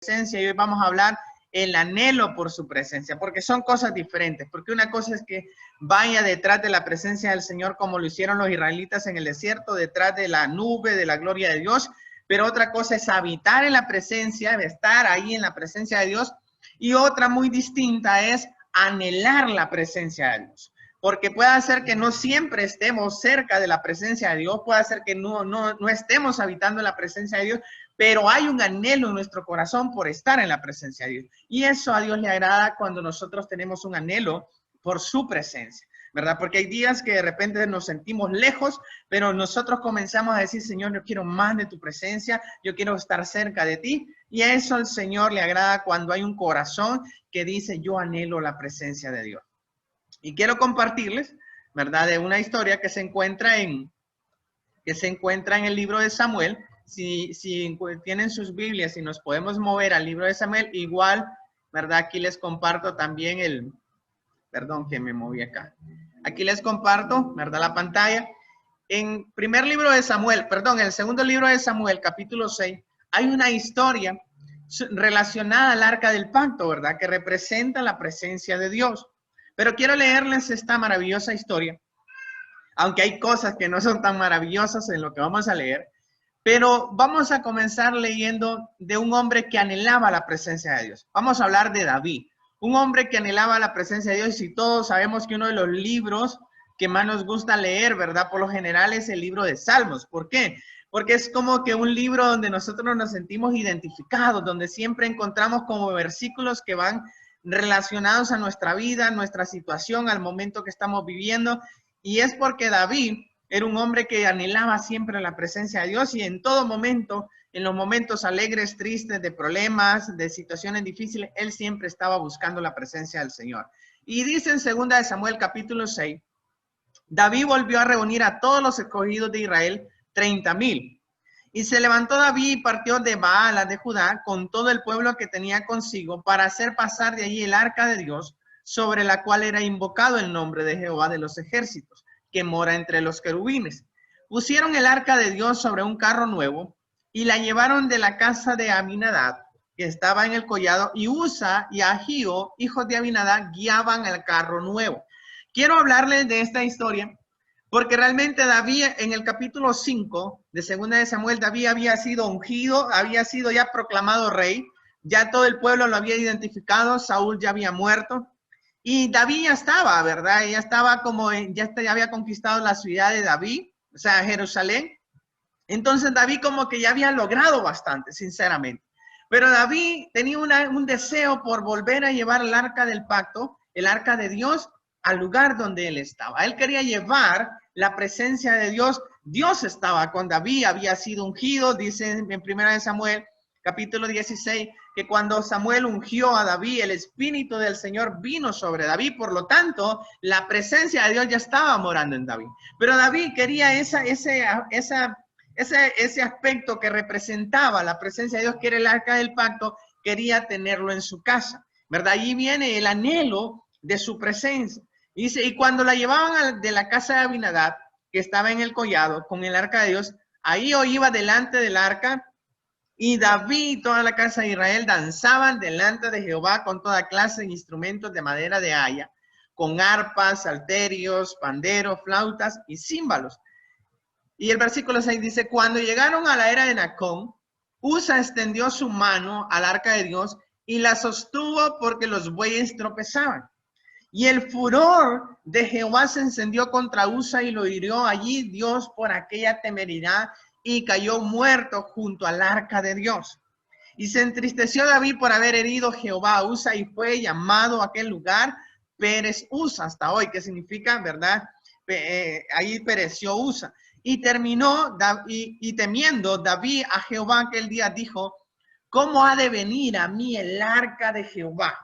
presencia y hoy vamos a hablar el anhelo por su presencia, porque son cosas diferentes, porque una cosa es que vaya detrás de la presencia del Señor como lo hicieron los israelitas en el desierto, detrás de la nube de la gloria de Dios, pero otra cosa es habitar en la presencia, de estar ahí en la presencia de Dios, y otra muy distinta es anhelar la presencia de Dios. Porque puede ser que no siempre estemos cerca de la presencia de Dios, puede ser que no estemos habitando en la presencia de Dios, pero hay un anhelo en nuestro corazón por estar en la presencia de Dios. Y eso a Dios le agrada cuando nosotros tenemos un anhelo por su presencia, ¿verdad? Porque hay días que de repente nos sentimos lejos, pero nosotros comenzamos a decir, Señor, yo quiero más de tu presencia, yo quiero estar cerca de ti. Y a eso al Señor le agrada cuando hay un corazón que dice, yo anhelo la presencia de Dios. Y quiero compartirles, ¿verdad? De una historia que se encuentra en el libro de Samuel. Si tienen sus Biblias y nos podemos mover al libro de Samuel, igual, ¿verdad? Aquí les comparto también perdón que me moví acá. Aquí les comparto, ¿verdad? La pantalla. En el segundo libro de Samuel, capítulo 6, hay una historia relacionada al arca del pacto, ¿verdad? Que representa la presencia de Dios. Pero quiero leerles esta maravillosa historia, aunque hay cosas que no son tan maravillosas en lo que vamos a leer, pero vamos a comenzar leyendo de un hombre que anhelaba la presencia de Dios. Vamos a hablar de David, un hombre que anhelaba la presencia de Dios, y todos sabemos que uno de los libros que más nos gusta leer, ¿verdad? Por lo general es el libro de Salmos. ¿Por qué? Porque es como que un libro donde nosotros nos sentimos identificados, donde siempre encontramos como versículos que van relacionados a nuestra vida, nuestra situación, al momento que estamos viviendo. Y es porque David era un hombre que anhelaba siempre la presencia de Dios, y en todo momento, en los momentos alegres, tristes, de problemas, de situaciones difíciles, él siempre estaba buscando la presencia del Señor. Y dice en 2 de Samuel capítulo 6, David volvió a reunir a todos los escogidos de Israel, 30,000. Y se levantó David y partió de Baala de Judá con todo el pueblo que tenía consigo para hacer pasar de allí el arca de Dios, sobre la cual era invocado el nombre de Jehová de los ejércitos, que mora entre los querubines. Pusieron el arca de Dios sobre un carro nuevo y la llevaron de la casa de Aminadab, que estaba en el collado, y Usa y Ahío, hijos de Aminadab, guiaban el carro nuevo. Quiero hablarles de esta historia porque realmente David, en el capítulo 5 de 2 de Samuel, David había sido ungido, había sido ya proclamado rey, ya todo el pueblo lo había identificado, Saúl ya había muerto, y David ya estaba, ¿verdad? Ya estaba ya había conquistado la ciudad de David, o sea, Jerusalén. Entonces David como que ya había logrado bastante, sinceramente. Pero David tenía un deseo por volver a llevar el arca del pacto, el arca de Dios, al lugar donde él estaba. Él quería llevar la presencia de Dios. Dios estaba con David, había sido ungido, dice en 1 de Samuel, capítulo 16, que cuando Samuel ungió a David, el Espíritu del Señor vino sobre David. Por lo tanto, la presencia de Dios ya estaba morando en David. Pero David quería ese aspecto que representaba la presencia de Dios, que era el arca del pacto, quería tenerlo en su casa, ¿verdad? Allí viene el anhelo de su presencia. Dice, y cuando la llevaban de la casa de Abinadab, que estaba en el collado con el arca de Dios, ahí iba delante del arca, y David y toda la casa de Israel danzaban delante de Jehová con toda clase de instrumentos de madera de haya, con arpas, salterios, panderos, flautas y címbalos. Y el versículo 6 dice, cuando llegaron a la era de Nacón, Usa extendió su mano al arca de Dios y la sostuvo porque los bueyes tropezaban. Y el furor de Jehová se encendió contra Usa y lo hirió allí Dios por aquella temeridad, y cayó muerto junto al arca de Dios. Y se entristeció David por haber herido Jehová a Usa, y fue llamado a aquel lugar Pérez Usa hasta hoy, que significa, ¿verdad? Ahí pereció Usa. Y temiendo David a Jehová aquel día dijo, ¿cómo ha de venir a mí el arca de Jehová?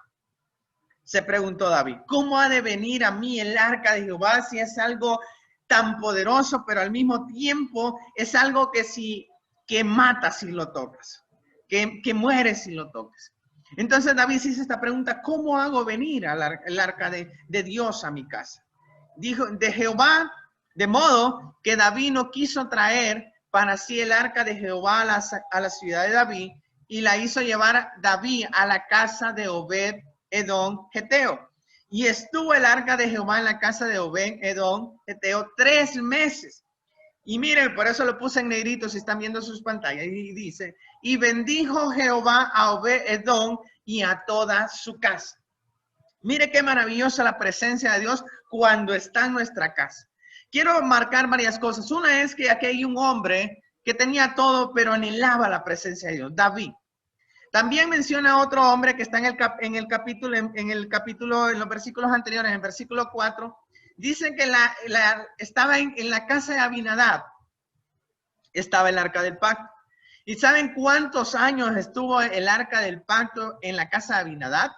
Se preguntó David, ¿cómo ha de venir a mí el arca de Jehová si es algo tan poderoso, pero al mismo tiempo es algo que mata si lo tocas, que muere si lo tocas? Entonces David se hizo esta pregunta, ¿cómo hago venir el arca de Dios a mi casa? Dijo, de Jehová, de modo que David no quiso traer para sí el arca de Jehová a la ciudad de David, y la hizo llevar David a la casa de Obed-Edom Geteo. Y estuvo el arca de Jehová en la casa de Obed-Edom Geteo 3 meses. Y miren, por eso lo puse en negrito si están viendo sus pantallas. Y dice, y bendijo Jehová a Obed-Edom y a toda su casa. Mire qué maravillosa la presencia de Dios cuando está en nuestra casa. Quiero marcar varias cosas. Una es que aquí hay un hombre que tenía todo, pero anhelaba la presencia de Dios, David. También menciona otro hombre que está en el capítulo, en los versículos anteriores, en el versículo 4, dice que estaba en la casa de Abinadab, estaba el arca del pacto. ¿Y saben cuántos años estuvo el arca del pacto en la casa de Abinadab?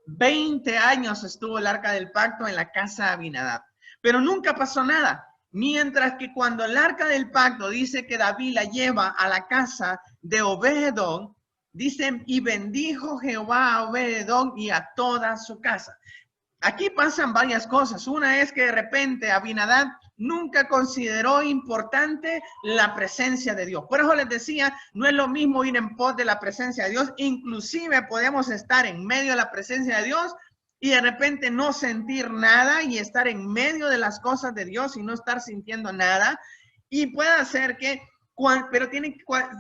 20 años estuvo el arca del pacto en la casa de Abinadab, pero nunca pasó nada. Mientras que cuando el arca del pacto dice que David la lleva a la casa de Obed-Edom, dicen, y bendijo Jehová a Obed-Edom y a toda su casa. Aquí pasan varias cosas. Una es que de repente Abinadab nunca consideró importante la presencia de Dios. Por eso les decía, no es lo mismo ir en pos de la presencia de Dios. Inclusive podemos estar en medio de la presencia de Dios y de repente no sentir nada y estar en medio de las cosas de Dios y no estar sintiendo nada. Y puede ser que, pero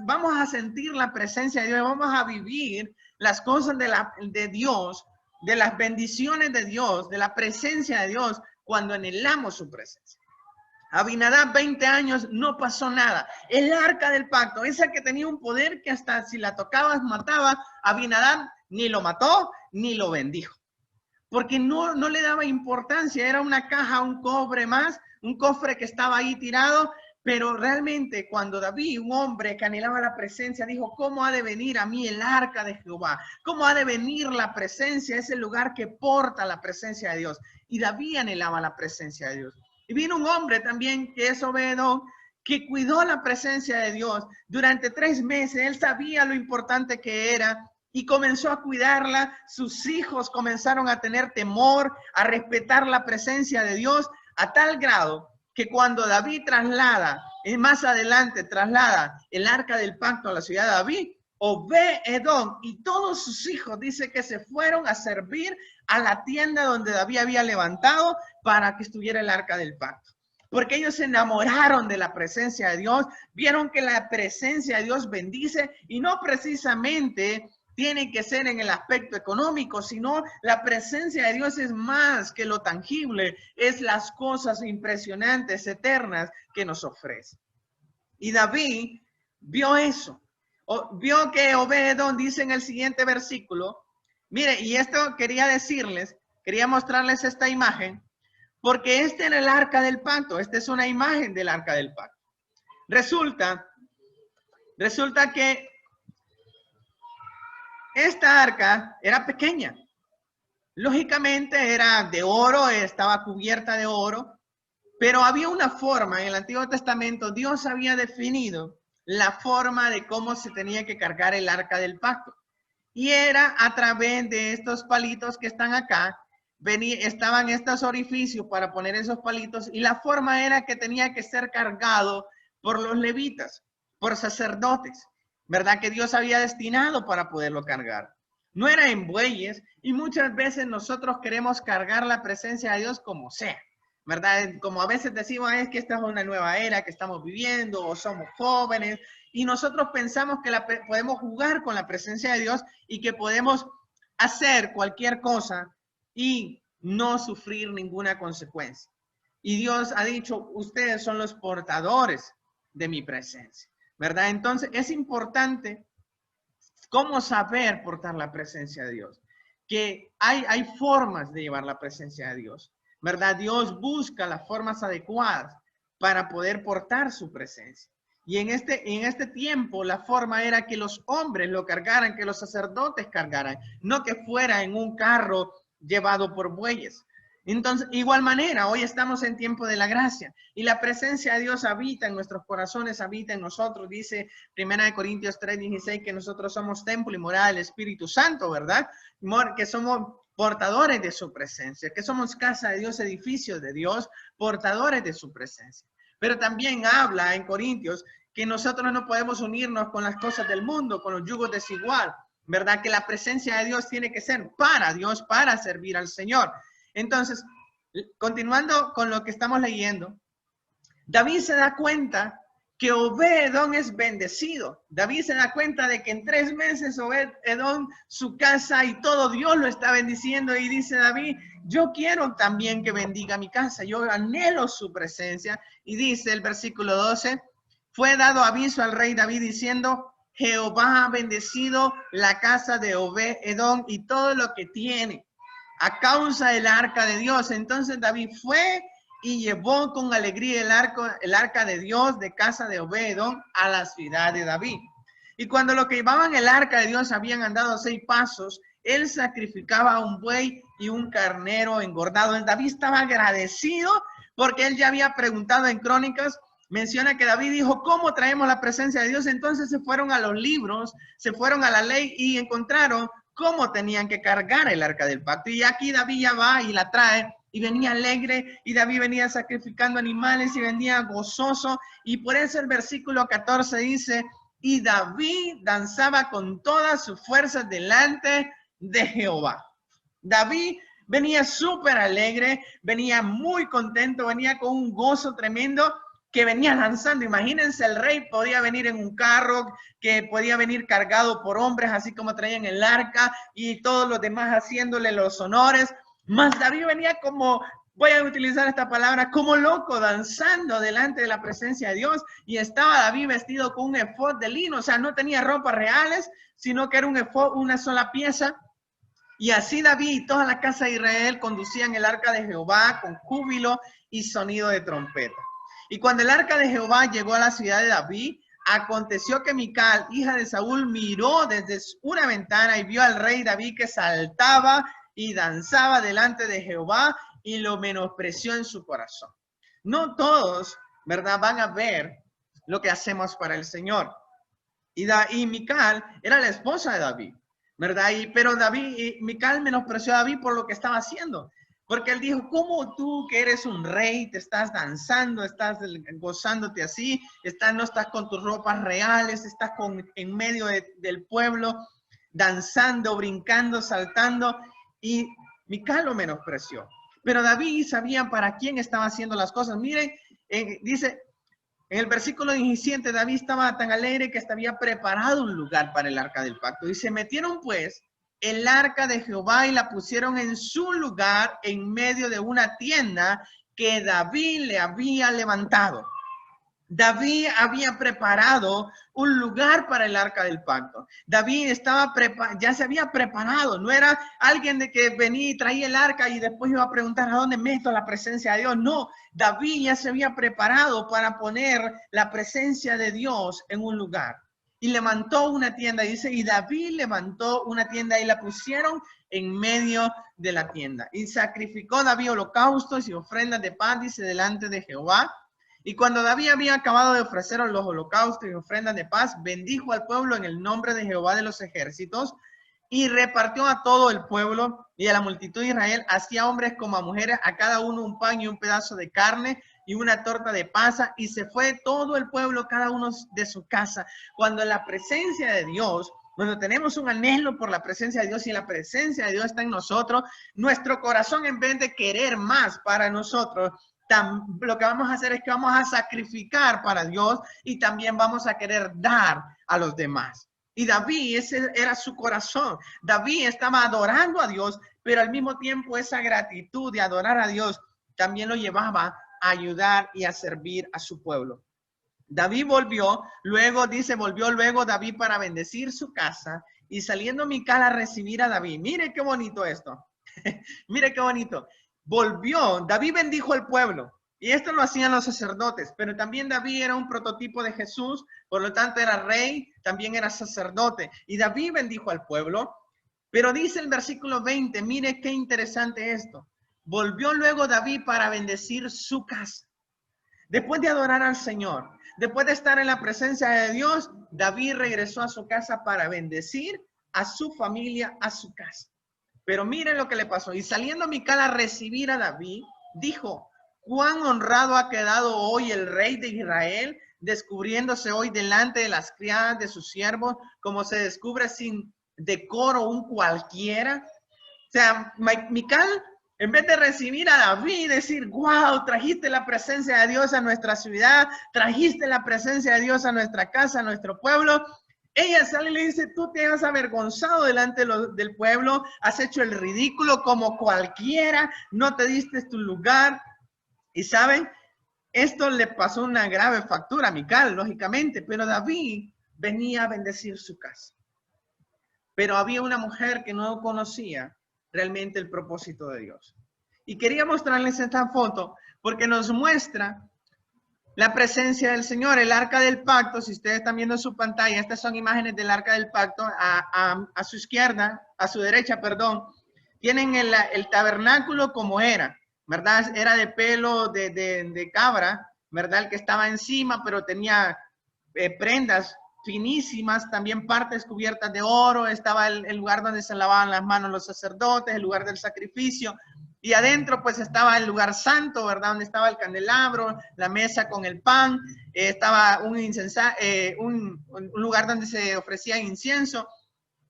vamos a sentir la presencia de Dios, vamos a vivir las cosas de Dios, de las bendiciones de Dios, de la presencia de Dios, cuando anhelamos su presencia. Abinadab, 20 años, no pasó nada. El arca del pacto, esa que tenía un poder que hasta si la tocabas mataba, Abinadab ni lo mató ni lo bendijo. Porque no le daba importancia, era una caja, un cobre más, un cofre que estaba ahí tirado, pero realmente cuando David, un hombre que anhelaba la presencia, dijo, ¿cómo ha de venir a mí el arca de Jehová? ¿Cómo ha de venir la presencia, ese lugar que porta la presencia de Dios? Y David anhelaba la presencia de Dios. Y vino un hombre también que es Obed-Edom, que cuidó la presencia de Dios durante 3 meses. Él sabía lo importante que era y comenzó a cuidarla. Sus hijos comenzaron a tener temor, a respetar la presencia de Dios a tal grado que cuando David traslada, y más adelante traslada el arca del pacto a la ciudad de David, Obed-Edom y todos sus hijos dice que se fueron a servir a la tienda donde David había levantado para que estuviera el arca del pacto. Porque ellos se enamoraron de la presencia de Dios, vieron que la presencia de Dios bendice y no precisamente tiene que ser en el aspecto económico, sino la presencia de Dios es más que lo tangible, es las cosas impresionantes, eternas que nos ofrece. Y David vio eso, vio que Obed-Edom dice en el siguiente versículo, mire, y esto quería decirles, quería mostrarles esta imagen, porque este era el arca del pacto, esta es una imagen del arca del pacto. Resulta que esta arca era pequeña. Lógicamente era de oro, estaba cubierta de oro, pero había una forma en el Antiguo Testamento, Dios había definido la forma de cómo se tenía que cargar el arca del pacto. Y era a través de estos palitos que están acá, estaban estos orificios para poner esos palitos y la forma era que tenía que ser cargado por los levitas, por sacerdotes. ¿Verdad? Que Dios había destinado para poderlo cargar. No era en bueyes y muchas veces nosotros queremos cargar la presencia de Dios como sea, ¿verdad? Como a veces decimos, es que esta es una nueva era que estamos viviendo o somos jóvenes y nosotros pensamos que podemos jugar con la presencia de Dios y que podemos hacer cualquier cosa y no sufrir ninguna consecuencia. Y Dios ha dicho, ustedes son los portadores de mi presencia. ¿Verdad? Entonces es importante cómo saber portar la presencia de Dios. Que hay formas de llevar la presencia de Dios. ¿Verdad? Dios busca las formas adecuadas para poder portar su presencia. Y en este tiempo la forma era que los hombres lo cargaran, que los sacerdotes cargaran, no que fuera en un carro llevado por bueyes. Entonces, igual manera, hoy estamos en tiempo de la gracia y la presencia de Dios habita en nuestros corazones, habita en nosotros. Dice 1 Corintios 3:16 que nosotros somos templo y morada del Espíritu Santo, ¿verdad? Que somos portadores de su presencia, que somos casa de Dios, edificios de Dios, portadores de su presencia. Pero también habla en Corintios que nosotros no podemos unirnos con las cosas del mundo, con los yugos desigual, ¿verdad? Que la presencia de Dios tiene que ser para Dios, para servir al Señor. Entonces, continuando con lo que estamos leyendo, David se da cuenta que Obed-Edom es bendecido. David se da cuenta de que en 3 meses Obed-Edom, su casa y todo Dios lo está bendiciendo, y dice David, yo quiero también que bendiga mi casa, yo anhelo su presencia. Y dice el versículo 12, fue dado aviso al rey David diciendo, Jehová ha bendecido la casa de Obed-Edom y todo lo que tiene a causa del arca de Dios. Entonces David fue y llevó con alegría el arca de Dios de casa de Obed-Edom a la ciudad de David. Y cuando los que llevaban el arca de Dios habían andado 6 pasos, él sacrificaba un buey y un carnero engordado. David estaba agradecido porque él ya había preguntado en Crónicas, menciona que David dijo, ¿cómo traemos la presencia de Dios? Entonces se fueron a los libros, se fueron a la ley y encontraron cómo tenían que cargar el arca del pacto. Y aquí David ya va y la trae. Y venía alegre, y David venía sacrificando animales y venía gozoso. Y por eso el versículo 14 dice, y David danzaba con todas sus fuerzas delante de Jehová. David venía súper alegre, venía muy contento, venía con un gozo tremendo, que venía danzando. Imagínense, el rey podía venir en un carro, que podía venir cargado por hombres, así como traían el arca, y todos los demás haciéndole los honores. Mas David venía como, voy a utilizar esta palabra, como loco, danzando delante de la presencia de Dios. Y estaba David vestido con un efod de lino, o sea, no tenía ropas reales, sino que era un efod, una sola pieza. Y así David y toda la casa de Israel conducían el arca de Jehová con júbilo y sonido de trompeta. Y cuando el arca de Jehová llegó a la ciudad de David, aconteció que Mical, hija de Saúl, miró desde una ventana y vio al rey David que saltaba y danzaba delante de Jehová, y lo menospreció en su corazón. No todos, ¿verdad?, van a ver lo que hacemos para el Señor. Y Mical era la esposa de David, ¿verdad? Pero Mical menospreció a David por lo que estaba haciendo. Porque él dijo, ¿cómo tú que eres un rey te estás danzando, estás gozándote así, no estás con tus ropas reales, estás en medio del pueblo, danzando, brincando, saltando? Y Mical lo menospreció. Pero David sabía para quién estaba haciendo las cosas. Miren, dice en el versículo 17, David estaba tan alegre que hasta había preparado un lugar para el arca del pacto. Y se metieron pues el arca de Jehová y la pusieron en su lugar en medio de una tienda que David le había levantado. David había preparado un lugar para el arca del pacto. David ya se había preparado. No era alguien de que venía y traía el arca y después iba a preguntar a dónde meto la presencia de Dios. No, David ya se había preparado para poner la presencia de Dios en un lugar. Y levantó una tienda, dice, y David levantó una tienda y la pusieron en medio de la tienda. Y sacrificó David holocaustos y ofrendas de paz, dice, delante de Jehová. Y cuando David había acabado de ofrecer los holocaustos y ofrendas de paz, bendijo al pueblo en el nombre de Jehová de los ejércitos, y repartió a todo el pueblo y a la multitud de Israel, así a hombres como a mujeres, a cada uno un pan y un pedazo de carne y una torta de pasa, y se fue todo el pueblo, cada uno de su casa. Cuando la presencia de Dios, cuando tenemos un anhelo por la presencia de Dios y la presencia de Dios está en nosotros, nuestro corazón, en vez de querer más para nosotros, lo que vamos a hacer es que vamos a sacrificar para Dios y también vamos a querer dar a los demás. Y David, ese era su corazón. David estaba adorando a Dios, pero al mismo tiempo esa gratitud de adorar a Dios también lo llevaba a ayudar y a servir a su pueblo. David volvió luego David para bendecir su casa, y saliendo Mical a recibir a David. Mire qué bonito esto. Mire qué bonito. David bendijo al pueblo, y esto lo hacían los sacerdotes, pero también David era un prototipo de Jesús, por lo tanto era rey, también era sacerdote, y David bendijo al pueblo. Pero dice el versículo 20, mire qué interesante esto. Volvió luego David para bendecir su casa. Después de adorar al Señor, después de estar en la presencia de Dios, David regresó a su casa para bendecir a su familia, a su casa. Pero miren lo que le pasó. Y saliendo Mical a recibir a David, dijo, cuán honrado ha quedado hoy el rey de Israel descubriéndose hoy delante de las criadas de sus siervos, como se descubre sin decoro un cualquiera. O sea, Mical, en vez de recibir a David y decir, wow, trajiste la presencia de Dios a nuestra ciudad, trajiste la presencia de Dios a nuestra casa, a nuestro pueblo, ella sale y le dice, tú te has avergonzado delante del pueblo, has hecho el ridículo como cualquiera, no te diste tu lugar. Y saben, esto le pasó una grave factura a Mical, lógicamente, pero David venía a bendecir su casa. Pero había una mujer que no conocía realmente el propósito de Dios. Y quería mostrarles esta foto porque nos muestra la presencia del Señor, el arca del pacto. Si ustedes están viendo en su pantalla, estas son imágenes del arca del pacto. A su izquierda, a su derecha, perdón, tienen el tabernáculo como era, ¿verdad? Era de pelo de cabra, ¿verdad? El que estaba encima, pero tenía prendas finísimas, también partes cubiertas de oro. Estaba el lugar donde se lavaban las manos los sacerdotes, el lugar del sacrificio. Y adentro pues estaba el lugar santo, ¿verdad? Donde estaba el candelabro, la mesa con el pan, estaba un lugar donde se ofrecía incienso,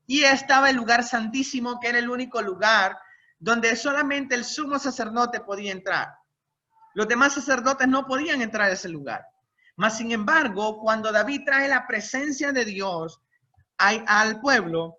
y estaba el lugar santísimo, que era el único lugar donde solamente el sumo sacerdote podía entrar. Los demás sacerdotes no podían entrar a ese lugar. Mas sin embargo, cuando David trae la presencia de Dios al pueblo,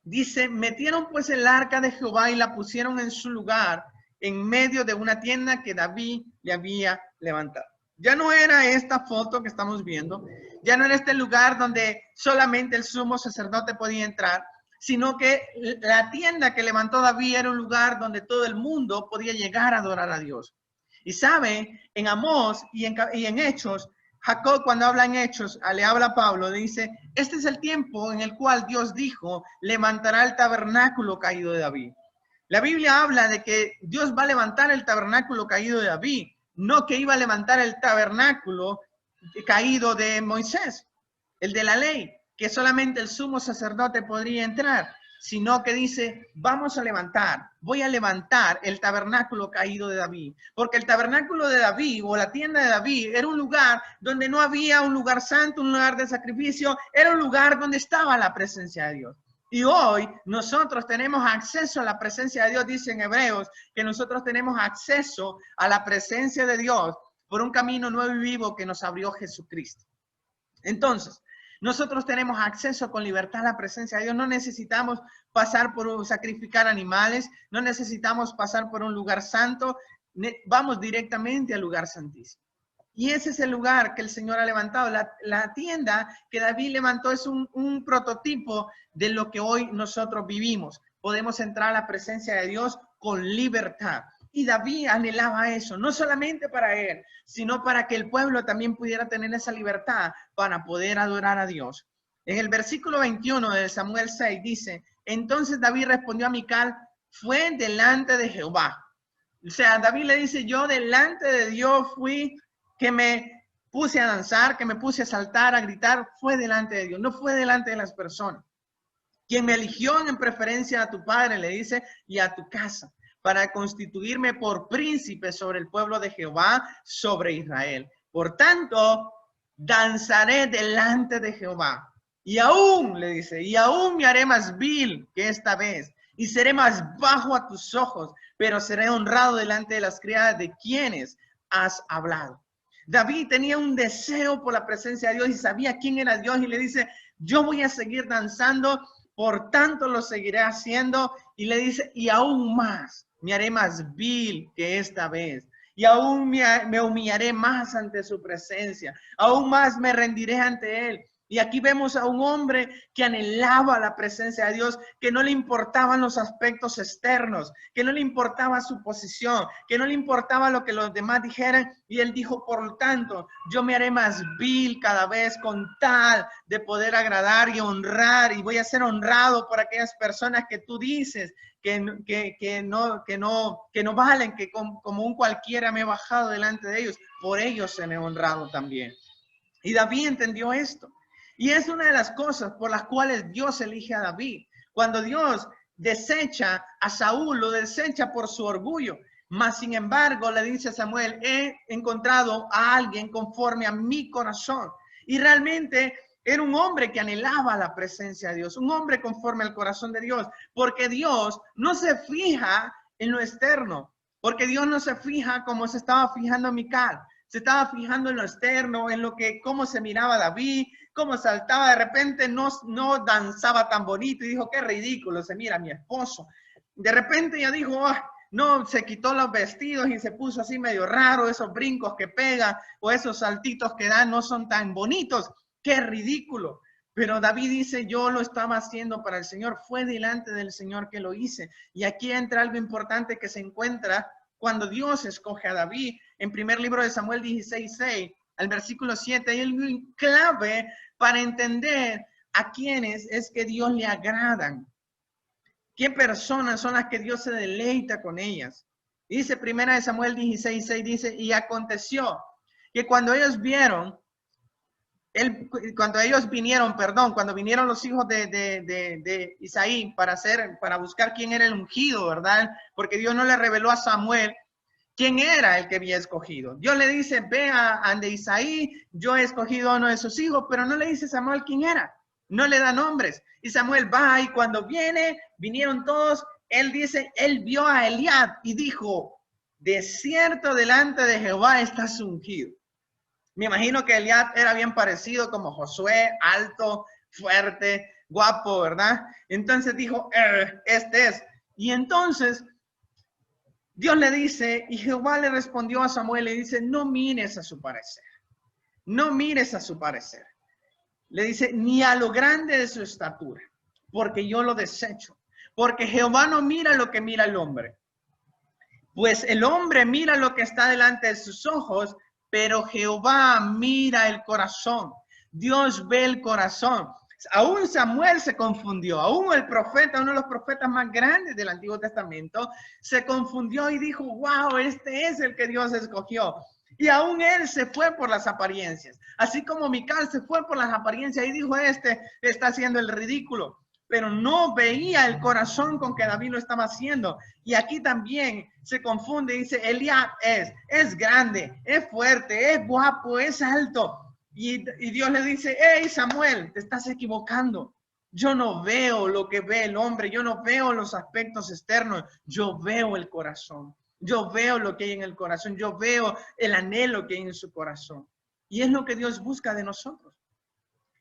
dice, metieron pues el arca de Jehová y la pusieron en su lugar en medio de una tienda que David le había levantado. Ya no era esta foto que estamos viendo, ya no era este lugar donde solamente el sumo sacerdote podía entrar, sino que la tienda que levantó David era un lugar donde todo el mundo podía llegar a adorar a Dios. Y sabe, en Amós y en Hechos, Jacob, cuando habla en Hechos, le habla a Pablo, dice, este es el tiempo en el cual Dios dijo, levantará el tabernáculo caído de David. La Biblia habla de que Dios va a levantar el tabernáculo caído de David, no que iba a levantar el tabernáculo caído de Moisés, el de la ley, que solamente el sumo sacerdote podría entrar, sino que dice, voy a levantar el tabernáculo caído de David, porque el tabernáculo de David o la tienda de David era un lugar donde no había un lugar santo, un lugar de sacrificio, era un lugar donde estaba la presencia de Dios. Y hoy nosotros tenemos acceso a la presencia de Dios, dice en Hebreos, que nosotros tenemos acceso a la presencia de Dios por un camino nuevo y vivo que nos abrió Jesucristo. Entonces, nosotros tenemos acceso con libertad a la presencia de Dios. No necesitamos pasar por sacrificar animales. No necesitamos pasar por un lugar santo. Vamos directamente al lugar santísimo. Y ese es el lugar que el Señor ha levantado. La tienda que David levantó es un prototipo de lo que hoy nosotros vivimos. Podemos entrar a la presencia de Dios con libertad. Y David anhelaba eso, no solamente para él, sino para que el pueblo también pudiera tener esa libertad para poder adorar a Dios. En el versículo 21 de Samuel 6 dice, entonces David respondió a Mical, fue delante de Jehová. O sea, David le dice, yo delante de Dios fui, que me puse a danzar, que me puse a saltar, a gritar, fue delante de Dios, no fue delante de las personas. Quien me eligió en preferencia a tu padre, le dice, y a tu casa, para constituirme por príncipe sobre el pueblo de Jehová, sobre Israel. Por tanto, danzaré delante de Jehová. Y aún, le dice, y aún me haré más vil que esta vez, y seré más bajo a tus ojos, pero seré honrado delante de las criadas de quienes has hablado. David tenía un deseo por la presencia de Dios y sabía quién era Dios y le dice, yo voy a seguir danzando, por tanto lo seguiré haciendo. Y le dice, y aún más, me haré más vil que esta vez. Y aún me humillaré más ante su presencia. Aún más me rendiré ante él. Y aquí vemos a un hombre que anhelaba la presencia de Dios, que no le importaban los aspectos externos, que no le importaba su posición, que no le importaba lo que los demás dijeran. Y él dijo, por lo tanto, yo me haré más vil cada vez con tal de poder agradar y honrar. Y voy a ser honrado por aquellas personas que tú dices que no valen, que como un cualquiera me he bajado delante de ellos. Por ellos se me ha honrado también. Y David entendió esto. Y es una de las cosas por las cuales Dios elige a David. Cuando Dios desecha a Saúl, lo desecha por su orgullo. Mas, sin embargo, le dice a Samuel, he encontrado a alguien conforme a mi corazón. Y realmente era un hombre que anhelaba la presencia de Dios, un hombre conforme al corazón de Dios, porque Dios no se fija en lo externo, porque Dios no se fija como se estaba fijando Mical, se estaba fijando en lo externo, en lo que, cómo se miraba David, cómo saltaba, de repente no danzaba tan bonito y dijo, qué ridículo se mira mi esposo. De repente ya dijo, oh, no, se quitó los vestidos y se puso así medio raro, esos brincos que pega o esos saltitos que dan no son tan bonitos. ¡Qué ridículo! Pero David dice, yo lo estaba haciendo para el Señor, fue delante del Señor que lo hice. Y aquí entra algo importante que se encuentra cuando Dios escoge a David. En primer libro de Samuel 16:6, al versículo 7, hay algo clave para entender a quiénes es que Dios le agradan. ¿Qué personas son las que Dios se deleita con ellas? Dice primera de Samuel 16:6, dice, y aconteció que cuando ellos vinieron cuando vinieron los hijos de Isaí para buscar quién era el ungido, ¿verdad? Porque Dios no le reveló a Samuel quién era el que había escogido. Dios le dice, ve a de Isaí, yo he escogido a uno de sus hijos, pero no le dice a Samuel quién era. No le da nombres. Y Samuel va y cuando vinieron todos, él dice, él vio a Eliab y dijo, de cierto delante de Jehová estás ungido. Me imagino que Eliab era bien parecido como Josué, alto, fuerte, guapo, ¿verdad? Entonces dijo, este es. Y entonces Dios le dice, y Jehová le respondió a Samuel, le dice, no mires a su parecer. No mires a su parecer. Le dice, ni a lo grande de su estatura, porque yo lo desecho. Porque Jehová no mira lo que mira el hombre. Pues el hombre mira lo que está delante de sus ojos, pero Jehová mira el corazón. Dios ve el corazón. Aún Samuel se confundió, aún el profeta, uno de los profetas más grandes del Antiguo Testamento, se confundió y dijo, wow, este es el que Dios escogió. Y aún él se fue por las apariencias, así como Mical se fue por las apariencias y dijo, este está haciendo el ridículo, pero no veía el corazón con que David lo estaba haciendo. Y aquí también se confunde, dice, Eliab es grande, es fuerte, es guapo, es alto. Y Dios le dice, hey Samuel, te estás equivocando. Yo no veo lo que ve el hombre, yo no veo los aspectos externos, yo veo el corazón. Yo veo lo que hay en el corazón, yo veo el anhelo que hay en su corazón. Y es lo que Dios busca de nosotros.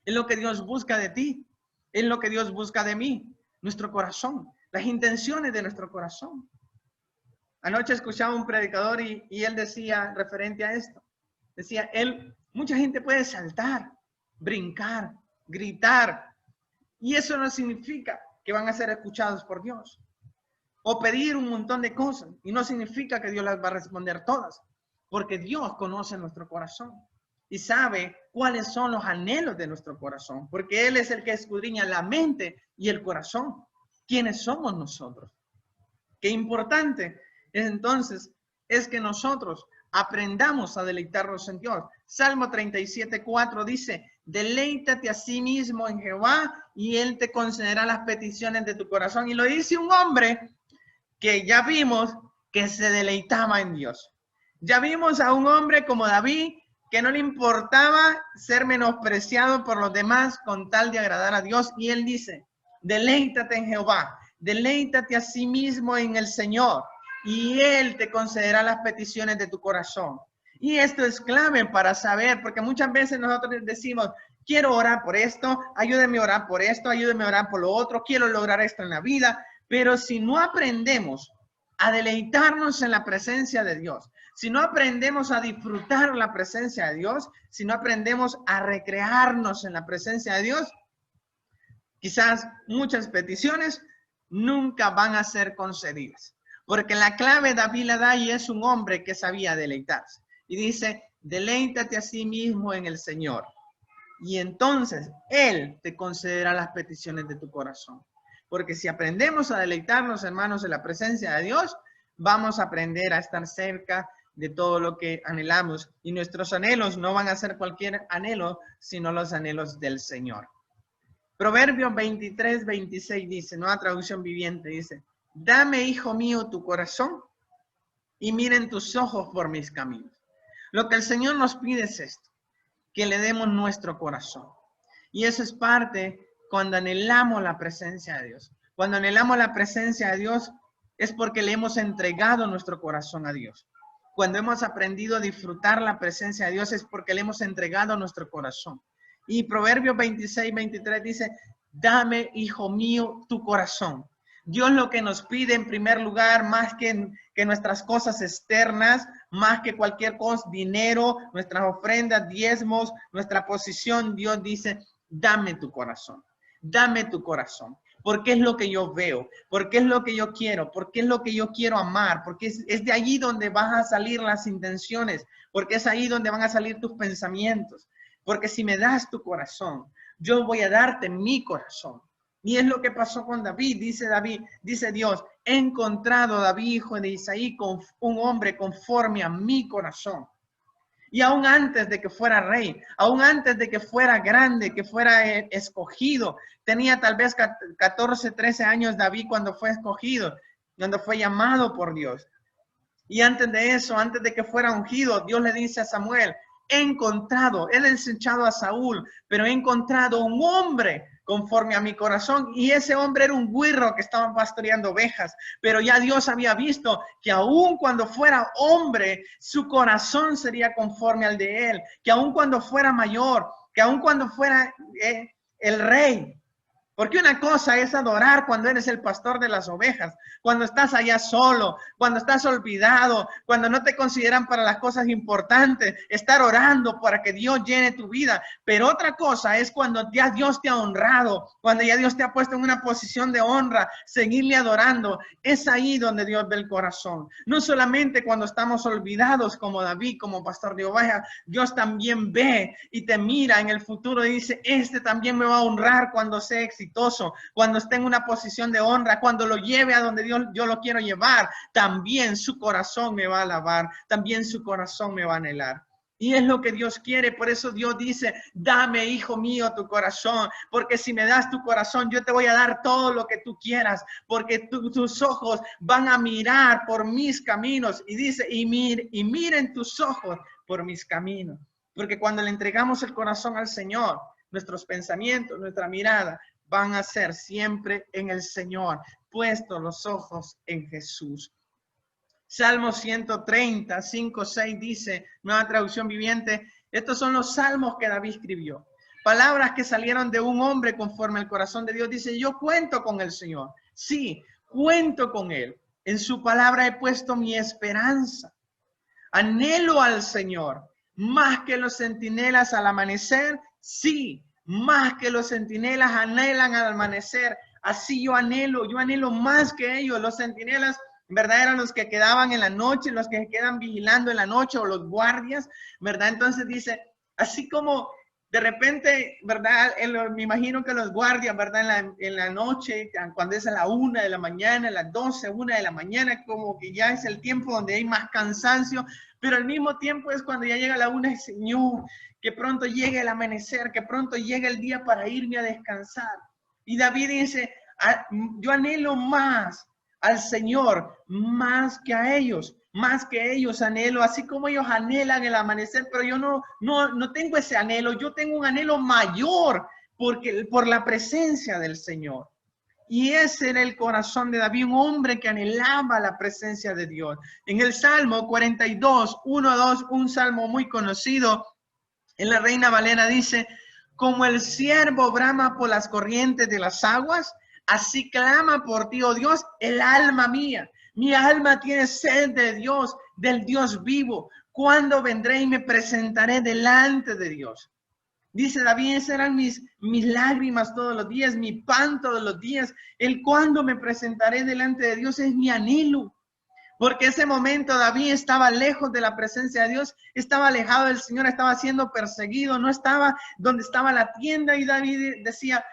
Es lo que Dios busca de ti. Es lo que Dios busca de mí, nuestro corazón, las intenciones de nuestro corazón. Anoche escuchaba un predicador y él decía referente a esto. Decía, mucha gente puede saltar, brincar, gritar. Y eso no significa que van a ser escuchados por Dios. O pedir un montón de cosas. Y no significa que Dios las va a responder todas. Porque Dios conoce nuestro corazón. Y sabe cuáles son los anhelos de nuestro corazón, porque Él es el que escudriña la mente y el corazón. ¿Quiénes somos nosotros? Qué importante es entonces es que nosotros aprendamos a deleitarnos en Dios. Salmo 37:4 dice, deleítate a sí mismo en Jehová y Él te concederá las peticiones de tu corazón. Y lo dice un hombre que ya vimos que se deleitaba en Dios. Ya vimos a un hombre como David, que no le importaba ser menospreciado por los demás con tal de agradar a Dios. Y él dice, deleítate en Jehová, deleítate a sí mismo en el Señor, y Él te concederá las peticiones de tu corazón. Y esto es clave para saber, porque muchas veces nosotros decimos, quiero orar por esto, ayúdeme a orar por esto, ayúdeme a orar por lo otro, quiero lograr esto en la vida, pero si no aprendemos a deleitarnos en la presencia de Dios, si no aprendemos a disfrutar la presencia de Dios, si no aprendemos a recrearnos en la presencia de Dios, quizás muchas peticiones nunca van a ser concedidas. Porque la clave David la da y es un hombre que sabía deleitarse. Y dice, deleítate a sí mismo en el Señor. Y entonces Él te concederá las peticiones de tu corazón. Porque si aprendemos a deleitarnos, hermanos, en la presencia de Dios, vamos a aprender a estar cerca de todo lo que anhelamos. Y nuestros anhelos no van a ser cualquier anhelo, sino los anhelos del Señor. Proverbios 23:26 dice, nueva traducción viviente, dice, dame, hijo mío, tu corazón y miren tus ojos por mis caminos. Lo que el Señor nos pide es esto, que le demos nuestro corazón. Y eso es parte cuando anhelamos la presencia de Dios. Cuando anhelamos la presencia de Dios es porque le hemos entregado nuestro corazón a Dios. Cuando hemos aprendido a disfrutar la presencia de Dios es porque le hemos entregado nuestro corazón. Y Proverbios 26:23 dice, dame, hijo mío, tu corazón. Dios lo que nos pide en primer lugar, más que nuestras cosas externas, más que cualquier cosa, dinero, nuestras ofrendas, diezmos, nuestra posición, Dios dice, dame tu corazón, dame tu corazón. Porque es lo que yo veo, porque es lo que yo quiero, porque es lo que yo quiero amar, porque es de allí donde van a salir las intenciones, porque es ahí donde van a salir tus pensamientos. Porque si me das tu corazón, yo voy a darte mi corazón. Y es lo que pasó con David, dice Dios, he encontrado David, hijo de Isaí, con un hombre conforme a mi corazón. Y aún antes de que fuera rey, aún antes de que fuera grande, que fuera escogido, tenía tal vez 14, 13 años David cuando fue escogido, cuando fue llamado por Dios. Y antes de eso, antes de que fuera ungido, Dios le dice a Samuel, he encontrado, él ha desechado a Saúl, pero he encontrado un hombre conforme a mi corazón, y ese hombre era un güiro que estaba pastoreando ovejas, pero ya Dios había visto que aun cuando fuera hombre, su corazón sería conforme al de él, que aun cuando fuera mayor, que aun cuando fuera el rey. Porque una cosa es adorar cuando eres el pastor de las ovejas, cuando estás allá solo, cuando estás olvidado, cuando no te consideran para las cosas importantes, estar orando para que Dios llene tu vida. Pero otra cosa es cuando ya Dios te ha honrado, cuando ya Dios te ha puesto en una posición de honra, seguirle adorando. Es ahí donde Dios ve el corazón. No solamente cuando estamos olvidados como David, como pastor de ovejas, Dios también ve y te mira en el futuro y dice, este también me va a honrar cuando sea exitoso. Cuando esté en una posición de honra, cuando lo lleve a donde yo lo quiero llevar, también su corazón me va a alabar, también su corazón me va a anhelar. Y es lo que Dios quiere, por eso Dios dice, dame, hijo mío, tu corazón, porque si me das tu corazón, yo te voy a dar todo lo que tú quieras, porque tus ojos van a mirar por mis caminos. Y dice, y miren tus ojos por mis caminos, porque cuando le entregamos el corazón al Señor, nuestros pensamientos, nuestra mirada, van a ser siempre en el Señor, puestos los ojos en Jesús. Salmo 130, 5, 6 dice, Nueva Traducción Viviente, estos son los salmos que David escribió. Palabras que salieron de un hombre conforme al corazón de Dios. Dice, yo cuento con el Señor. Sí, cuento con Él. En su palabra he puesto mi esperanza. Anhelo al Señor, más que los centinelas al amanecer. Sí, más que los centinelas anhelan al amanecer, así yo anhelo más que ellos. Los centinelas, ¿verdad? Eran los que quedaban en la noche, los que quedan vigilando en la noche, o los guardias, ¿verdad? Entonces dice, así como de repente, ¿verdad? Me imagino que los guardias, ¿verdad? En la noche, cuando es a la 1 de la mañana, a las 12, 1 de la mañana, como que ya es el tiempo donde hay más cansancio, pero al mismo tiempo es cuando ya llega la 1, Señor, que pronto llegue el amanecer, que pronto llegue el día para irme a descansar. Y David dice, yo anhelo más al Señor, más que a ellos. Más que ellos anhelo, así como ellos anhelan el amanecer, pero yo no tengo ese anhelo, yo tengo un anhelo mayor por la presencia del Señor. Y ese era el corazón de David, un hombre que anhelaba la presencia de Dios. En el Salmo 42, 1, 2, un salmo muy conocido, en la Reina Valera dice, como el ciervo brama por las corrientes de las aguas, así clama por ti, oh Dios, el alma mía. Mi alma tiene sed de Dios, del Dios vivo. ¿Cuándo vendré y me presentaré delante de Dios? Dice David, esas eran mis lágrimas todos los días, mi pan todos los días. El cuándo me presentaré delante de Dios es mi anhelo. Porque ese momento David estaba lejos de la presencia de Dios, estaba alejado del Señor, estaba siendo perseguido, no estaba donde estaba la tienda. Y David decía,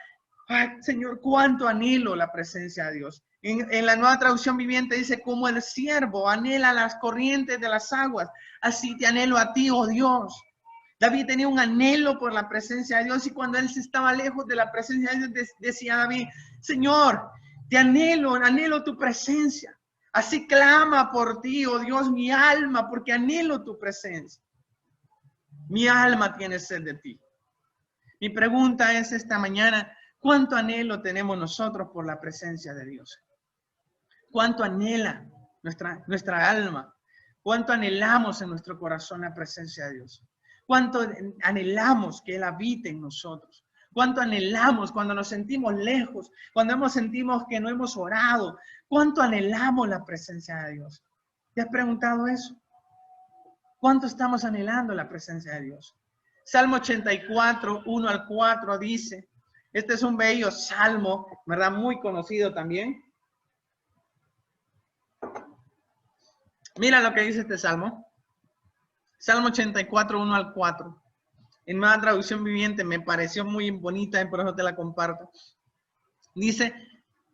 ay, Señor, cuánto anhelo la presencia de Dios. En la Nueva Traducción Viviente dice, como el siervo anhela las corrientes de las aguas, así te anhelo a ti, oh Dios. David tenía un anhelo por la presencia de Dios, y cuando él se estaba lejos de la presencia de Dios, decía David, Señor, te anhelo tu presencia. Así clama por ti, oh Dios, mi alma, porque anhelo tu presencia. Mi alma tiene sed de ti. Mi pregunta es esta mañana, ¿cuánto anhelo tenemos nosotros por la presencia de Dios? ¿Cuánto anhela nuestra alma? ¿Cuánto anhelamos en nuestro corazón la presencia de Dios? ¿Cuánto anhelamos que Él habite en nosotros? ¿Cuánto anhelamos cuando nos sentimos lejos? Cuando sentimos que no hemos orado. ¿Cuánto anhelamos la presencia de Dios? ¿Te has preguntado eso? ¿Cuánto estamos anhelando la presencia de Dios? Salmo 84, 1 al 4 dice, este es un bello salmo, ¿verdad? Muy conocido también. Mira lo que dice este salmo. Salmo 84, 1 al 4. En Nueva Traducción Viviente me pareció muy bonita y por eso te la comparto. Dice,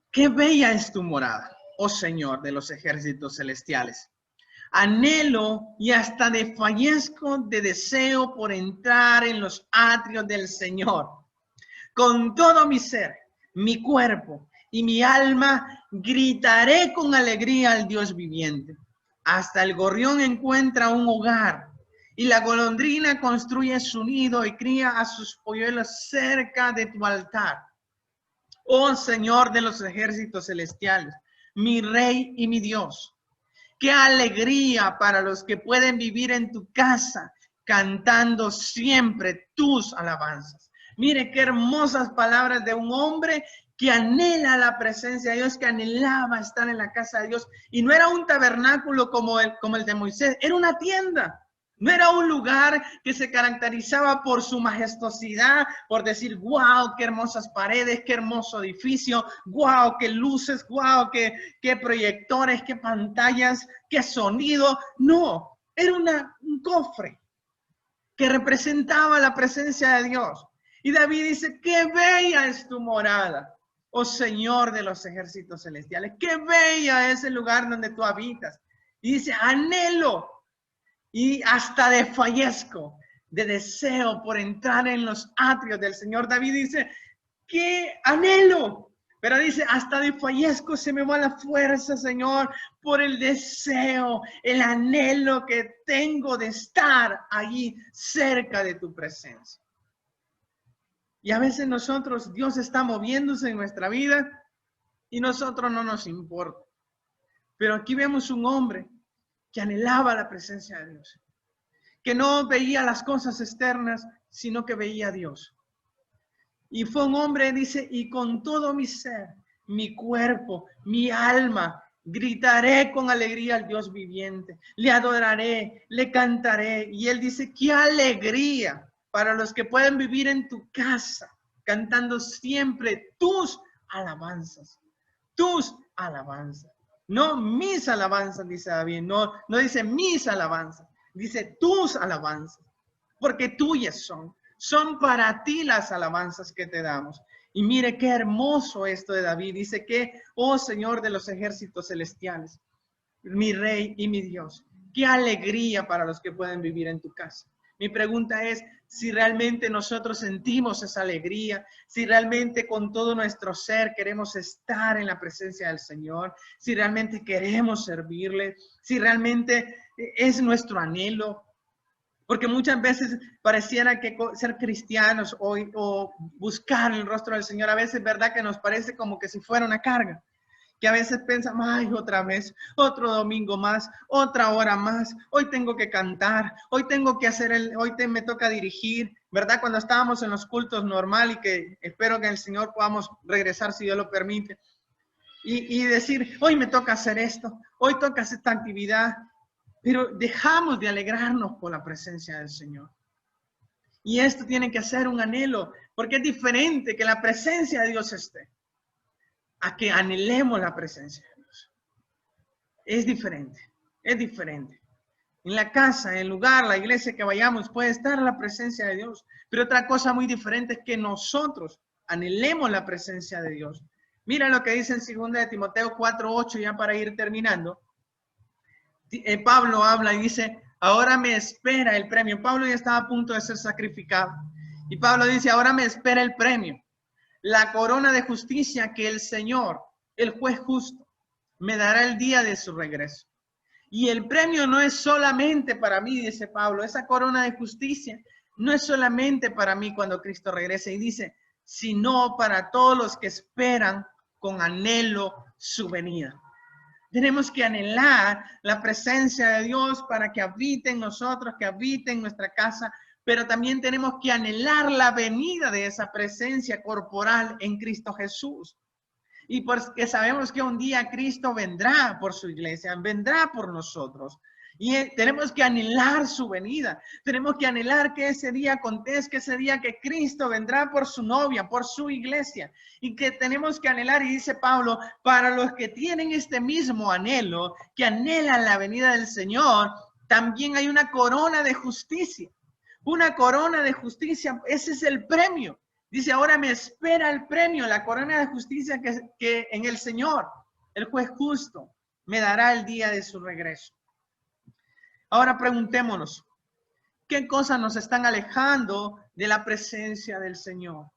qué bella es tu morada, oh Señor de los ejércitos celestiales. Anhelo y hasta desfallezco de deseo por entrar en los atrios del Señor. Con todo mi ser, mi cuerpo y mi alma gritaré con alegría al Dios viviente. Hasta el gorrión encuentra un hogar y la golondrina construye su nido y cría a sus polluelos cerca de tu altar. Oh Señor de los ejércitos celestiales, mi Rey y mi Dios. Qué alegría para los que pueden vivir en tu casa, cantando siempre tus alabanzas. Mire qué hermosas palabras de un hombre que anhela la presencia de Dios, que anhelaba estar en la casa de Dios. Y no era un tabernáculo como el de Moisés, era una tienda. No era un lugar que se caracterizaba por su majestuosidad, por decir, wow, qué hermosas paredes, qué hermoso edificio, wow, qué luces, wow, qué proyectores, qué pantallas, qué sonido. No, era un cofre que representaba la presencia de Dios. Y David dice, qué bella es tu morada, oh Señor de los ejércitos celestiales. Qué bella es el lugar donde tú habitas. Y dice, anhelo. Y hasta desfallezco de deseo por entrar en los atrios del Señor. David dice, ¡qué anhelo! Pero dice, hasta desfallezco, se me va la fuerza, Señor, por el deseo, el anhelo que tengo de estar allí cerca de tu presencia. Y a veces nosotros, Dios está moviéndose en nuestra vida y nosotros no nos importa. Pero aquí vemos un hombre que anhelaba la presencia de Dios, que no veía las cosas externas, sino que veía a Dios. Y fue un hombre, dice, y con todo mi ser, mi cuerpo, mi alma, gritaré con alegría al Dios viviente, le adoraré, le cantaré. Y él dice, qué alegría para los que pueden vivir en tu casa, cantando siempre tus alabanzas, tus alabanzas. No mis alabanzas, dice David, no dice mis alabanzas, dice tus alabanzas, porque tuyas son para ti las alabanzas que te damos. Y mire qué hermoso esto de David, dice que, oh Señor de los ejércitos celestiales, mi Rey y mi Dios, qué alegría para los que pueden vivir en tu casa. Mi pregunta es si realmente nosotros sentimos esa alegría, si realmente con todo nuestro ser queremos estar en la presencia del Señor, si realmente queremos servirle, si realmente es nuestro anhelo. Porque muchas veces pareciera que ser cristianos o buscar el rostro del Señor, a veces, ¿verdad? Que nos parece como que si fuera una carga. Que a veces pensamos, ay, otra vez, otro domingo más, otra hora más, hoy tengo que cantar, hoy tengo que hacer me toca dirigir, ¿verdad? Cuando estábamos en los cultos normal y que espero que el Señor podamos regresar si Dios lo permite. Y decir, hoy me toca hacer esto, hoy toca hacer esta actividad, pero dejamos de alegrarnos por la presencia del Señor. Y esto tiene que ser un anhelo, porque es diferente que la presencia de Dios esté a que anhelemos la presencia de Dios. Es diferente, es diferente. En la casa, en el lugar, la iglesia que vayamos, puede estar la presencia de Dios. Pero otra cosa muy diferente es que nosotros anhelemos la presencia de Dios. Mira lo que dice en 2 de Timoteo 4:8, ya para ir terminando. Pablo habla y dice, ahora me espera el premio. Pablo ya estaba a punto de ser sacrificado. Y Pablo dice, ahora me espera el premio. La corona de justicia que el Señor, el juez justo, me dará el día de su regreso. Y el premio no es solamente para mí, dice Pablo, esa corona de justicia no es solamente para mí cuando Cristo regrese, y dice, sino para todos los que esperan con anhelo su venida. Tenemos que anhelar la presencia de Dios para que habite en nosotros, que habite en nuestra casa, pero también tenemos que anhelar la venida de esa presencia corporal en Cristo Jesús. Y porque sabemos que un día Cristo vendrá por su iglesia, vendrá por nosotros. Y tenemos que anhelar su venida. Tenemos que anhelar que ese día acontezca, ese día que Cristo vendrá por su novia, por su iglesia. Y que tenemos que anhelar, y dice Pablo, para los que tienen este mismo anhelo, que anhelan la venida del Señor, también hay una corona de justicia. Una corona de justicia, ese es el premio. Dice, ahora me espera el premio, la corona de justicia que en el Señor, el juez justo, me dará el día de su regreso. Ahora preguntémonos, ¿qué cosas nos están alejando de la presencia del Señor?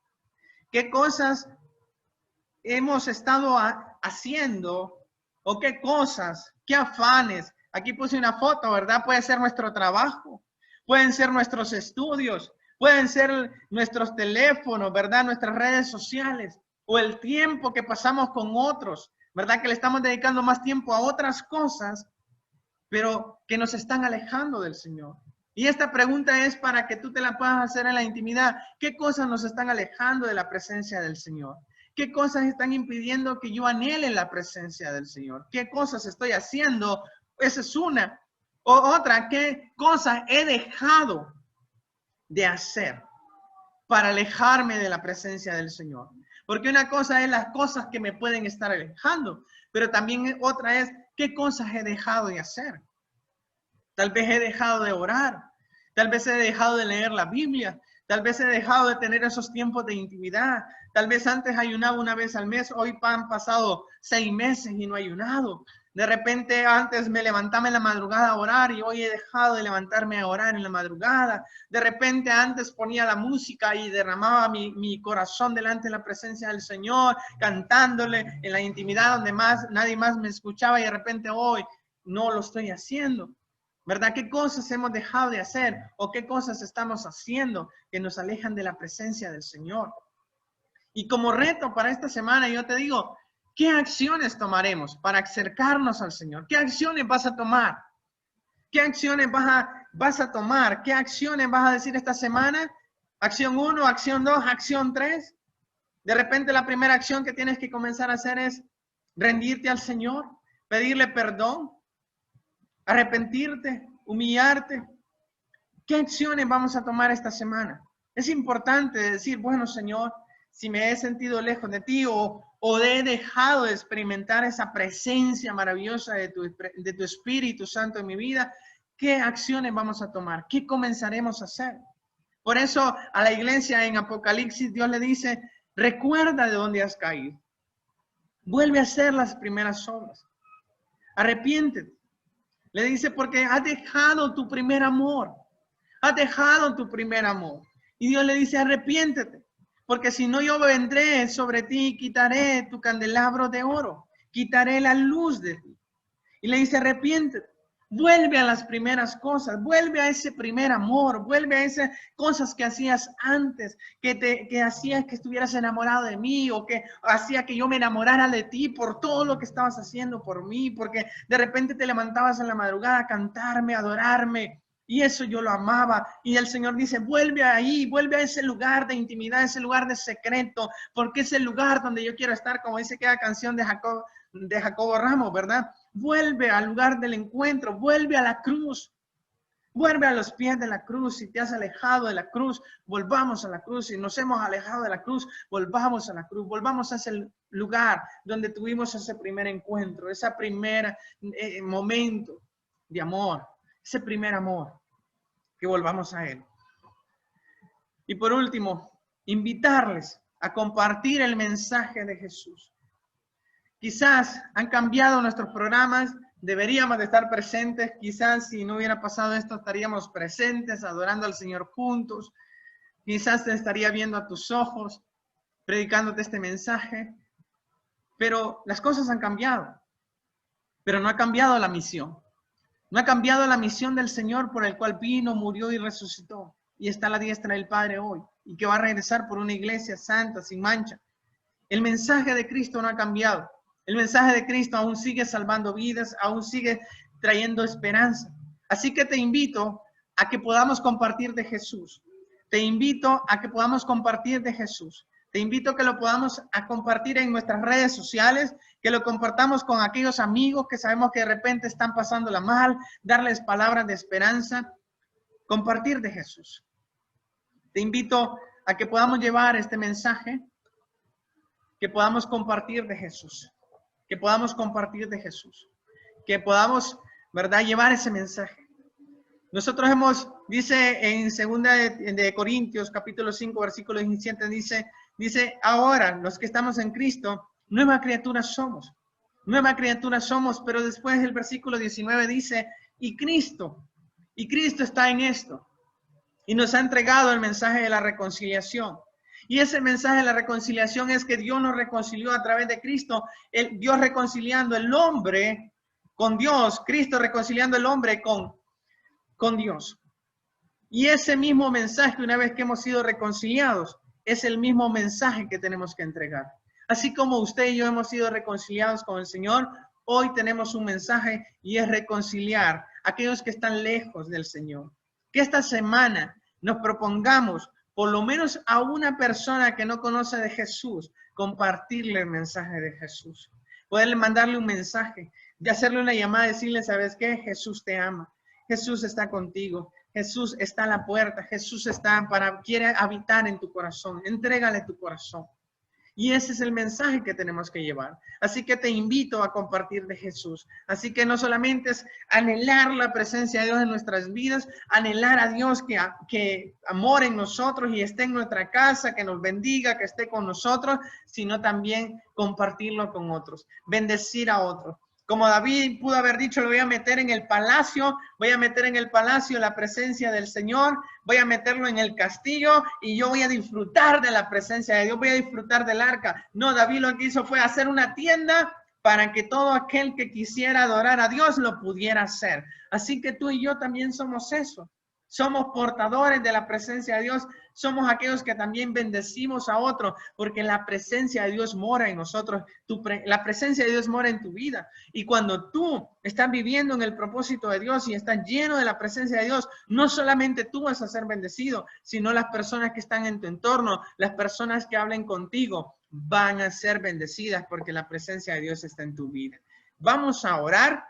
¿Qué cosas hemos estado haciendo? ¿O qué cosas, qué afanes? Aquí puse una foto, ¿verdad? Puede ser nuestro trabajo, pueden ser nuestros estudios, pueden ser nuestros teléfonos, ¿verdad? Nuestras redes sociales o el tiempo que pasamos con otros, ¿verdad? Que le estamos dedicando más tiempo a otras cosas, pero que nos están alejando del Señor. Y esta pregunta es para que tú te la puedas hacer en la intimidad. ¿Qué cosas nos están alejando de la presencia del Señor? ¿Qué cosas están impidiendo que yo anhele la presencia del Señor? ¿Qué cosas estoy haciendo? Esa es una. O otra, ¿qué cosas he dejado de hacer para alejarme de la presencia del Señor? Porque una cosa es las cosas que me pueden estar alejando, pero también otra es qué cosas he dejado de hacer. Tal vez he dejado de orar, tal vez he dejado de leer la Biblia, tal vez he dejado de tener esos tiempos de intimidad, tal vez antes ayunaba una vez al mes, hoy han pasado 6 meses y no he ayunado. De repente antes me levantaba en la madrugada a orar y hoy he dejado de levantarme a orar en la madrugada. De repente antes ponía la música y derramaba mi corazón delante de la presencia del Señor, cantándole en la intimidad donde nadie más me escuchaba, y de repente hoy no lo estoy haciendo. ¿Verdad? ¿Qué cosas hemos dejado de hacer o qué cosas estamos haciendo que nos alejan de la presencia del Señor? Y como reto para esta semana, yo te digo, ¿qué acciones tomaremos para acercarnos al Señor? ¿Qué acciones vas a tomar? ¿Qué acciones vas a tomar? ¿Qué acciones vas a decir esta semana? Acción 1, acción 2, acción 3. De repente la primera acción que tienes que comenzar a hacer es rendirte al Señor, pedirle perdón, arrepentirte, humillarte. ¿Qué acciones vamos a tomar esta semana? Es importante decir, bueno, Señor, si me he sentido lejos de ti o he dejado de experimentar esa presencia maravillosa de tu Espíritu Santo en mi vida, ¿qué acciones vamos a tomar? ¿Qué comenzaremos a hacer? Por eso a la iglesia en Apocalipsis Dios le dice, recuerda de dónde has caído. Vuelve a hacer las primeras obras. Arrepiéntete. Le dice, porque has dejado tu primer amor. Has dejado tu primer amor. Y Dios le dice, arrepiéntete. Porque si no, yo vendré sobre ti y quitaré tu candelabro de oro. Quitaré la luz de ti. Y le dice, arrepiéntete. Vuelve a las primeras cosas. Vuelve a ese primer amor. Vuelve a esas cosas que hacías antes. Que hacías que estuvieras enamorado de mí. O que hacía que yo me enamorara de ti por todo lo que estabas haciendo por mí. Porque de repente te levantabas en la madrugada a cantarme, a adorarme. Y eso yo lo amaba. Y el Señor dice, vuelve ahí, vuelve a ese lugar de intimidad, ese lugar de secreto, porque es el lugar donde yo quiero estar, como dice aquella canción de Jacobo Ramos, ¿verdad? Vuelve al lugar del encuentro, vuelve a la cruz, vuelve a los pies de la cruz. Si te has alejado de la cruz, volvamos a la cruz. Si nos hemos alejado de la cruz, volvamos a la cruz, volvamos a ese lugar donde tuvimos ese primer encuentro, ese primer momento de amor. Ese primer amor, que volvamos a él. Y por último, invitarles a compartir el mensaje de Jesús. Quizás han cambiado nuestros programas, deberíamos de estar presentes. Quizás si no hubiera pasado esto, estaríamos presentes, adorando al Señor juntos. Quizás te estaría viendo a tus ojos, predicándote este mensaje. Pero las cosas han cambiado. pero no ha cambiado la misión. No ha cambiado la misión del Señor por el cual vino, murió y resucitó. Y está a la diestra del Padre hoy. Y que va a regresar por una iglesia santa, sin mancha. El mensaje de Cristo no ha cambiado. El mensaje de Cristo aún sigue salvando vidas, aún sigue trayendo esperanza. Así que te invito a que podamos compartir de Jesús. Te invito a que podamos compartir de Jesús. Te invito a que lo podamos a compartir en nuestras redes sociales, que lo compartamos con aquellos amigos que sabemos que de repente están pasándola mal, darles palabras de esperanza, compartir de Jesús. Te invito a que podamos llevar este mensaje, que podamos compartir de Jesús, que podamos compartir de Jesús, que podamos, ¿verdad?, llevar ese mensaje. Nosotros dice en 2 de Corintios, capítulo 5, versículo 17, dice, ahora los que estamos en Cristo, nueva criatura somos, pero después el versículo 19 dice, y Cristo está en esto, y nos ha entregado el mensaje de la reconciliación. Y ese mensaje de la reconciliación es que Dios nos reconcilió a través de Cristo, Dios reconciliando el hombre con Dios, Cristo reconciliando el hombre con Dios. Y ese mismo mensaje, una vez que hemos sido reconciliados, es el mismo mensaje que tenemos que entregar. Así como usted y yo hemos sido reconciliados con el Señor, hoy tenemos un mensaje y es reconciliar a aquellos que están lejos del Señor. Que esta semana nos propongamos, por lo menos a una persona que no conoce de Jesús, compartirle el mensaje de Jesús. Poderle mandarle un mensaje, de hacerle una llamada, decirle, ¿sabes qué? Jesús te ama. Jesús está contigo. Jesús está a la puerta. Jesús quiere habitar en tu corazón. Entrégale tu corazón. Y ese es el mensaje que tenemos que llevar. Así que te invito a compartir de Jesús. Así que no solamente es anhelar la presencia de Dios en nuestras vidas, anhelar a Dios que amore en nosotros y esté en nuestra casa, que nos bendiga, que esté con nosotros, sino también compartirlo con otros, bendecir a otros. Como David pudo haber dicho, lo voy a meter en el palacio, la presencia del Señor, voy a meterlo en el castillo y yo voy a disfrutar de la presencia de Dios, voy a disfrutar del arca. No, David lo que hizo fue hacer una tienda para que todo aquel que quisiera adorar a Dios lo pudiera hacer. Así que tú y yo también somos eso. Somos portadores de la presencia de Dios. Somos aquellos que también bendecimos a otros porque la presencia de Dios mora en nosotros. La presencia de Dios mora en tu vida. Y cuando tú estás viviendo en el propósito de Dios y estás lleno de la presencia de Dios, no solamente tú vas a ser bendecido, sino las personas que están en tu entorno, las personas que hablen contigo, van a ser bendecidas porque la presencia de Dios está en tu vida. Vamos a orar.